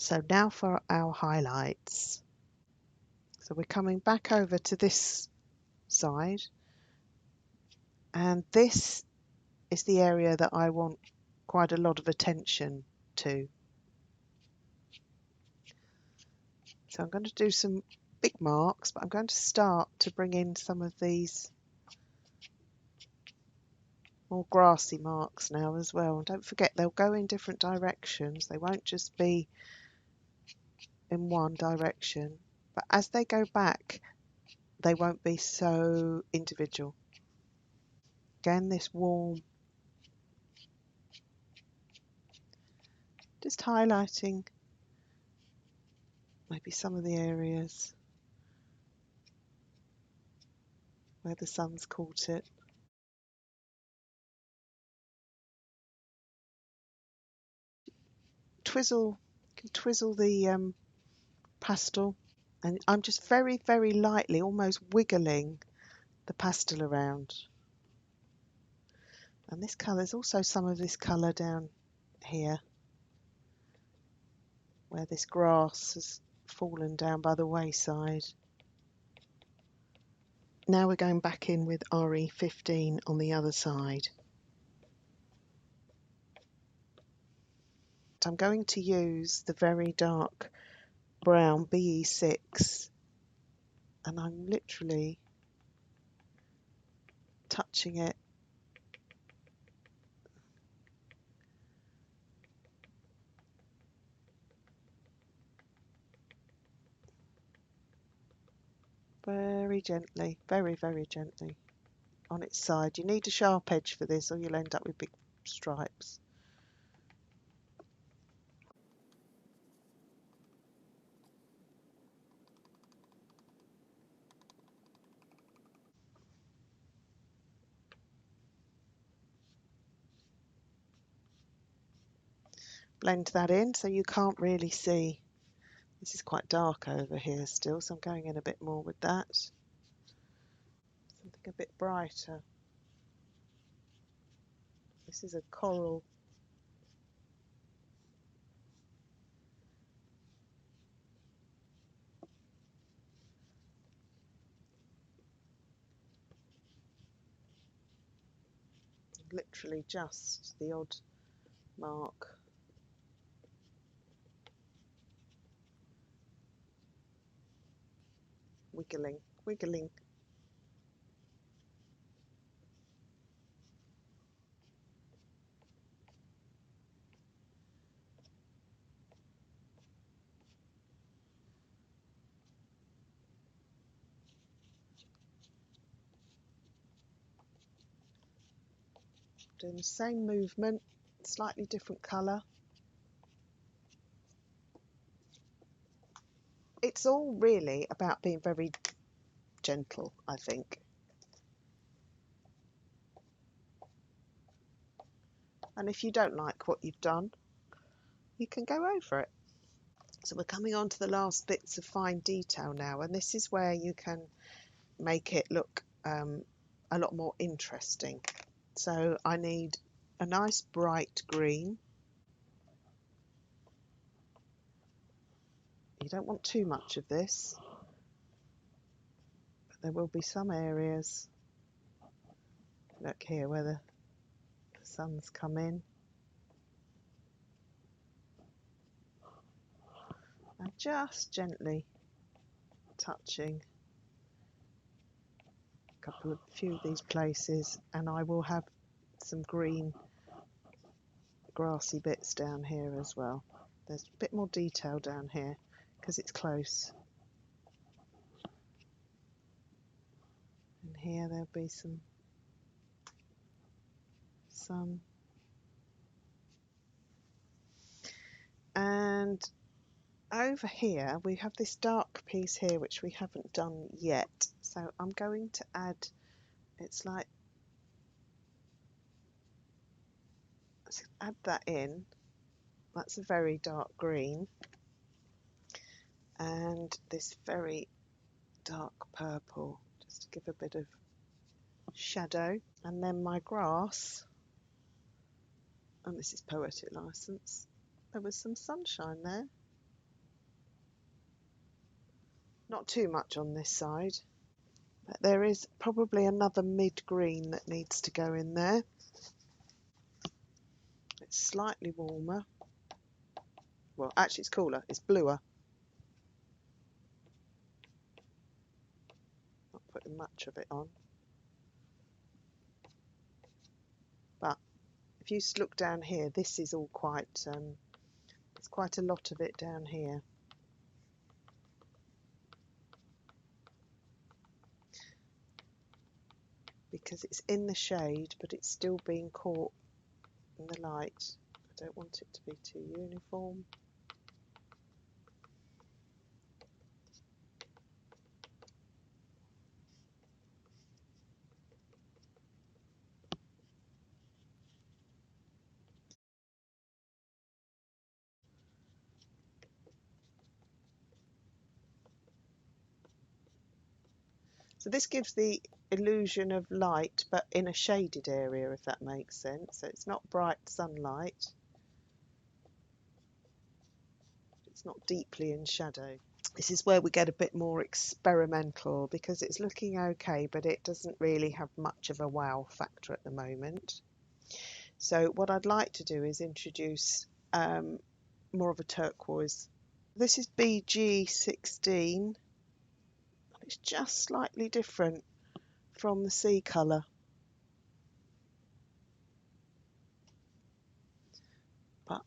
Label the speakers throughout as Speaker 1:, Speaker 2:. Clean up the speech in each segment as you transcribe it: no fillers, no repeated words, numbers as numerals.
Speaker 1: So now for our highlights. So we're coming back over to this side, and this is the area that I want quite a lot of attention to. So I'm going to do some big marks, but I'm going to start to bring in some of these more grassy marks now as well. And don't forget, they'll go in different directions. They won't just be in one direction, but as they go back, they won't be so individual. Again, this warm, just highlighting maybe some of the areas where the sun's caught it. Twizzle, can twizzle the pastel, and I'm just very, very lightly, almost wiggling the pastel around. And this colour, there's also some of this colour down here where this grass has fallen down by the wayside. Now we're going back in with RE15 on the other side. I'm going to use the very dark brown BE6, and I'm literally touching it very gently, very, very gently on its side. You need a sharp edge for this or you'll end up with big stripes. Blend that in so you can't really see. This is quite dark over here still, so I'm going in a bit more with that. Something a bit brighter. This is a coral. Literally just the odd mark. Wiggling, wiggling. Doing the same movement, slightly different colour. It's all really about being very gentle, I think. And if you don't like what you've done, you can go over it. So we're coming on to the last bits of fine detail now, and this is where you can make it look a lot more interesting. So I need a nice bright green. You don't want too much of this, but there will be some areas, look here, where the sun's come in. And just gently touching a few of these places, and I will have some green grassy bits down here as well. There's a bit more detail down here because it's close. And here there'll be some sun. And over here we have this dark piece here which we haven't done yet. So I'm going to add, it's like, let's add that in. That's a very dark green. And this very dark purple, just to give a bit of shadow. And then my grass, and this is poetic license, there was some sunshine there. Not too much on this side, but there is probably another mid-green that needs to go in there. It's slightly warmer. Well, actually it's cooler, it's bluer. Not putting much of it on. But if you look down here, this is all quite, there's quite a lot of it down here. Because it's in the shade, but it's still being caught in the light. I don't want it to be too uniform. So this gives the illusion of light, but in a shaded area, if that makes sense. So it's not bright sunlight. It's not deeply in shadow. This is where we get a bit more experimental because it's looking okay, but it doesn't really have much of a wow factor at the moment. So what I'd like to do is introduce more of a turquoise. This is BG16. It's just slightly different from the sea colour. But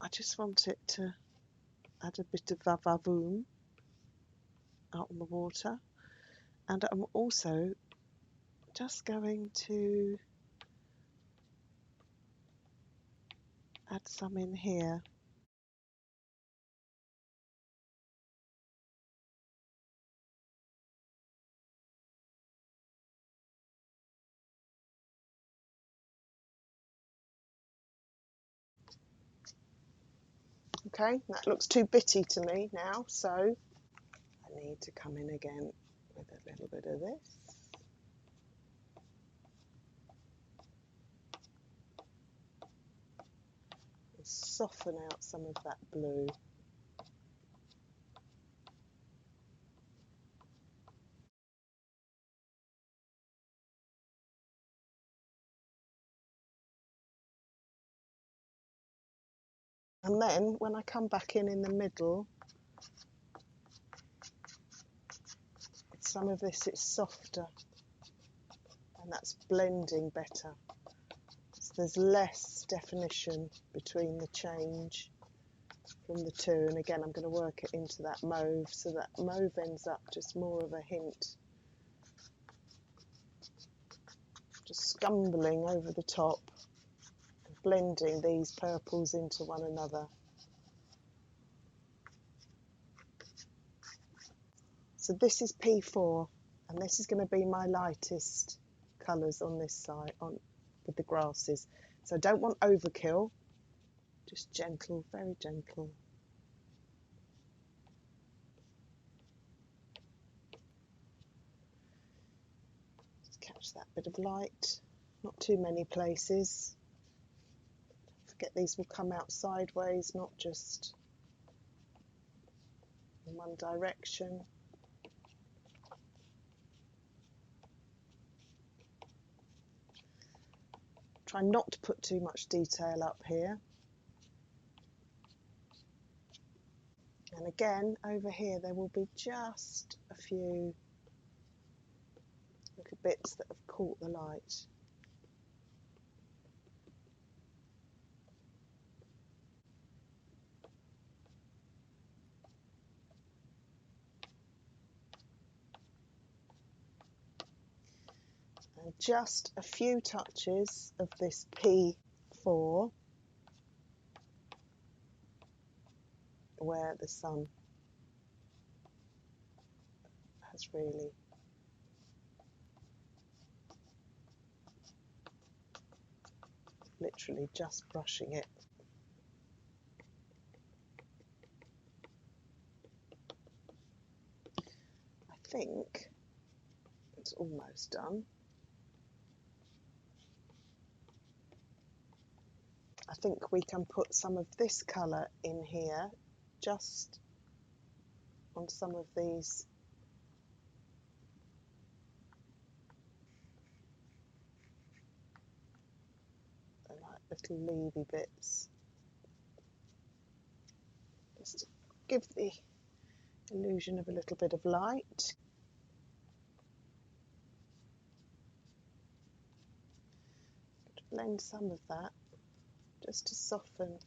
Speaker 1: I just want it to add a bit of va-va-voom out on the water. And I'm also just going to add some in here. Okay, that looks too bitty to me now, so I need to come in again with a little bit of this. And soften out some of that blue. And then when I come back in the middle, some of this is softer and that's blending better. So there's less definition between the change from the two. And again, I'm going to work it into that mauve so that mauve ends up just more of a hint. Just scumbling over the top, blending these purples into one another. So this is P4, and this is going to be my lightest colours on this side, with the grasses. So I don't want overkill, just gentle, very gentle. Just catch that bit of light, not too many places. Don't forget these will come out sideways, not just in one direction. Try not to put too much detail up here. And again, over here, there will be just a few little bits that have caught the light. And just a few touches of this P4 where the sun has really literally just brushing it. I think it's almost done. I think we can put some of this colour in here, just on some of these like little leafy bits, just to give the illusion of a little bit of light. Blend some of that just to soften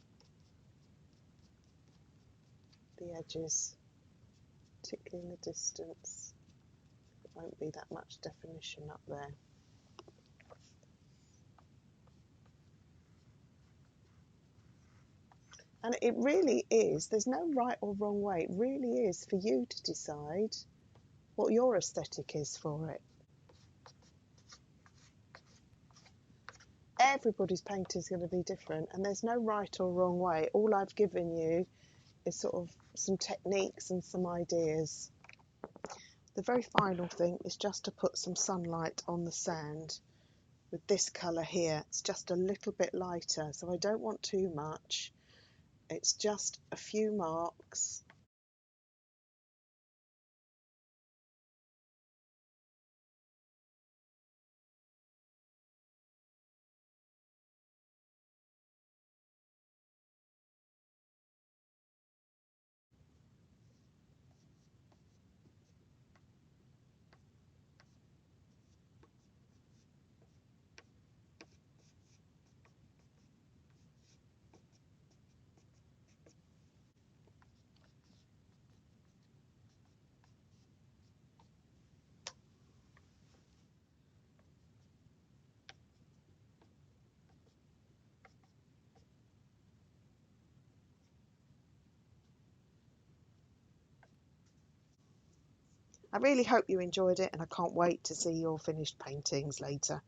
Speaker 1: the edges, particularly in the distance. It won't be that much definition up there. And it really is, there's no right or wrong way. It really is for you to decide what your aesthetic is for it. Everybody's painting is going to be different, and there's no right or wrong way. All I've given you is sort of some techniques and some ideas. The very final thing is just to put some sunlight on the sand with this colour here. It's just a little bit lighter, so I don't want too much. It's just a few marks. I really hope you enjoyed it, and I can't wait to see your finished paintings later.